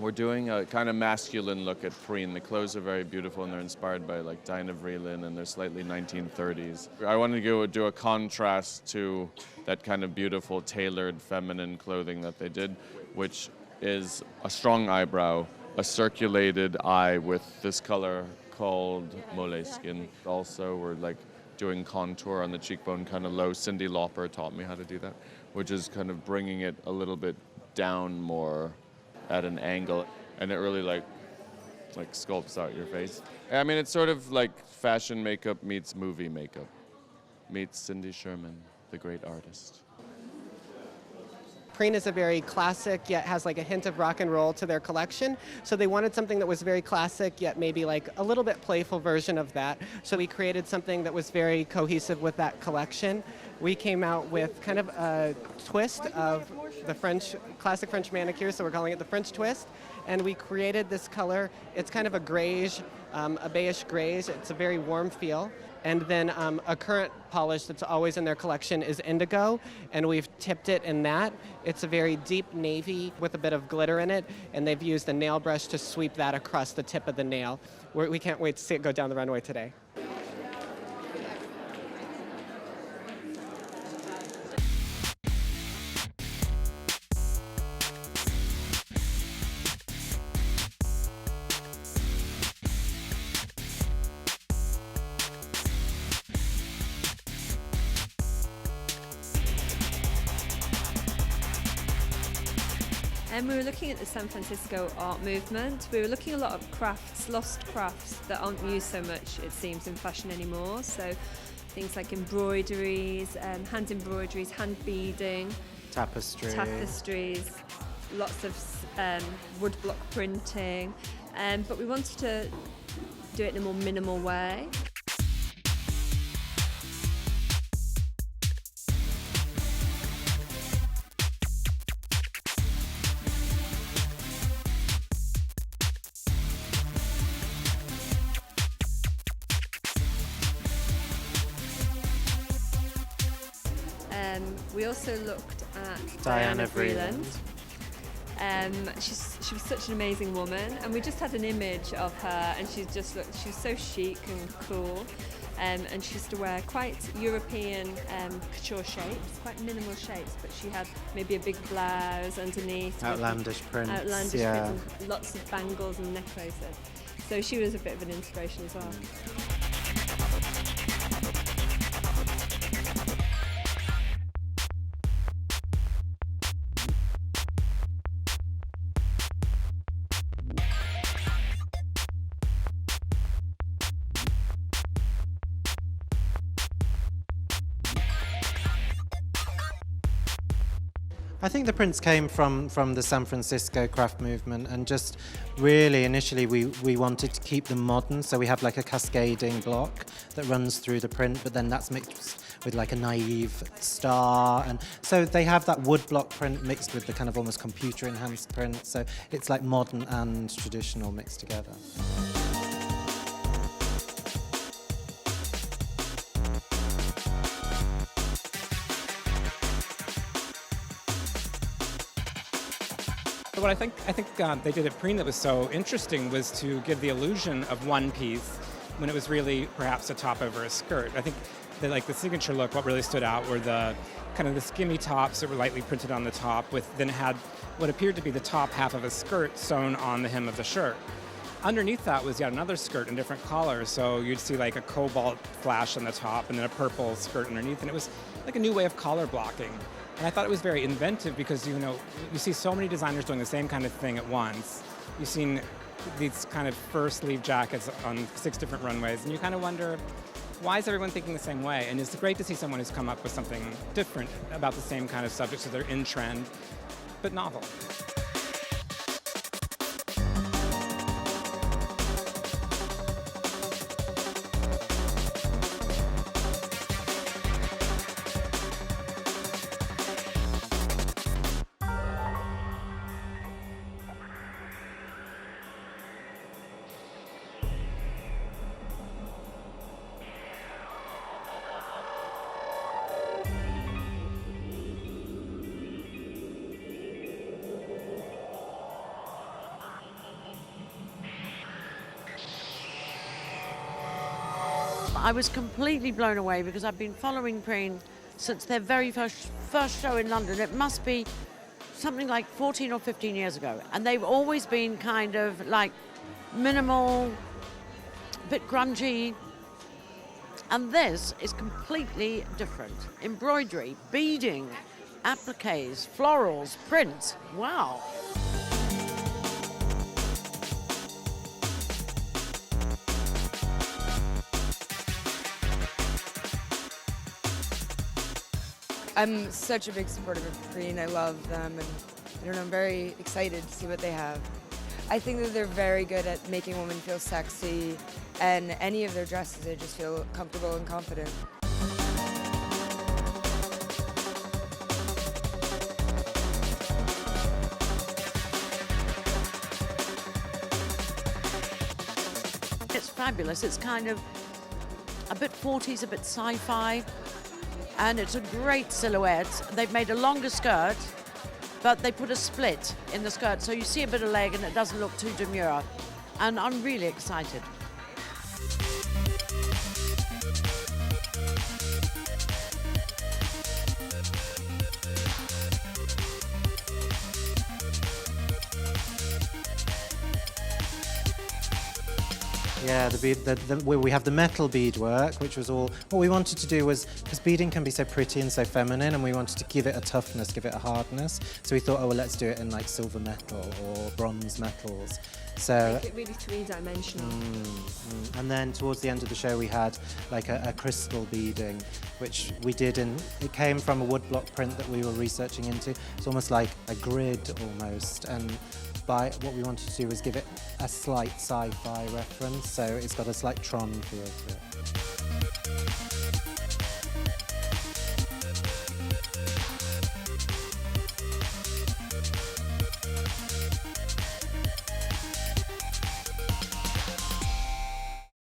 We're doing a kind of masculine look at Preen. The clothes are very beautiful and they're inspired by like Dinah Vreeland and they're slightly 1930s. I wanted to do a contrast to that kind of beautiful tailored feminine clothing that they did, which is a strong eyebrow, a circulated eye with this color called moleskin. Also, we're like doing contour on the cheekbone kind of low. Cyndi Lauper taught me how to do that, which is kind of bringing it a little bit down more at an angle, and it really like sculpts out your face. I mean, it's sort of like fashion makeup meets movie makeup, meets Cindy Sherman, the great artist. Preen is a very classic, yet has like a hint of rock and roll to their collection. So they wanted something that was very classic, yet maybe like a little bit playful version of that. So we created something that was very cohesive with that collection. We came out with kind of a twist of the classic French manicure, so we're calling it the French twist. And we created this color. It's kind of a grayish, a beige grayish. It's a very warm feel. And then a current polish that's always in their collection is indigo, and we've tipped it in that. It's a very deep navy with a bit of glitter in it, and they've used a nail brush to sweep that across the tip of the nail. We can't wait to see it go down the runway today. And we were looking at the San Francisco art movement. We were looking at a lot of crafts, lost crafts that aren't used so much, it seems, in fashion anymore. So things like embroideries, hand embroideries, hand beading, tapestries, lots of woodblock printing. But we wanted to do it in a more minimal way. We also looked at Diana Vreeland. She was such an amazing woman, and we just had an image of her, and she was so chic and cool, and she used to wear quite European couture shapes, quite minimal shapes, but she had maybe a big blouse underneath. Outlandish prints. Prints, and lots of bangles and necklaces. So she was a bit of an inspiration as well. I think the prints came from the San Francisco craft movement, and just really initially we wanted to keep them modern, so we have like a cascading block that runs through the print, but then that's mixed with like a naive star, and so they have that woodblock print mixed with the kind of almost computer enhanced print, so it's like modern and traditional mixed together. What I think they did at Preen that was so interesting was to give the illusion of one piece when it was really perhaps a top over a skirt. I think that like the signature look, what really stood out were the kind of the skinny tops that were lightly printed on the top, then it had what appeared to be the top half of a skirt sewn on the hem of the shirt. Underneath that was yet another skirt in different colors, so you'd see like a cobalt flash on the top and then a purple skirt underneath, and it was like a new way of color blocking. And I thought it was very inventive because, you know, you see so many designers doing the same kind of thing at once. You've seen these kind of fur sleeve jackets on 6 different runways, and you kind of wonder, why is everyone thinking the same way? And it's great to see someone who's come up with something different about the same kind of subject, so they're in trend, but novel. I was completely blown away because I've been following Preen since their very first show in London. It must be something like 14 or 15 years ago. And they've always been kind of like minimal, a bit grungy. And this is completely different. Embroidery, beading, appliques, florals, prints. Wow. I'm such a big supporter of Preen. I love them, and I don't know, I'm very excited to see what they have. I think that they're very good at making women feel sexy, and any of their dresses, they just feel comfortable and confident. It's fabulous. It's kind of a bit 40s, a bit sci-fi. And it's a great silhouette. They've made a longer skirt, but they put a split in the skirt, so you see a bit of leg and it doesn't look too demure. And I'm really excited. Yeah, we have the metal beadwork, which was all, what we wanted to do was, because beading can be so pretty and so feminine, and we wanted to give it a toughness, give it a hardness. So we thought, oh, well, let's do it in like silver metal or bronze metals. So Make it really three-dimensional. And then towards the end of the show, we had like a crystal beading, which we did it came from a woodblock print that we were researching into. It's almost like a grid almost. And what we wanted to do was give it a slight sci-fi reference, so it's got a slight Tron feel to it.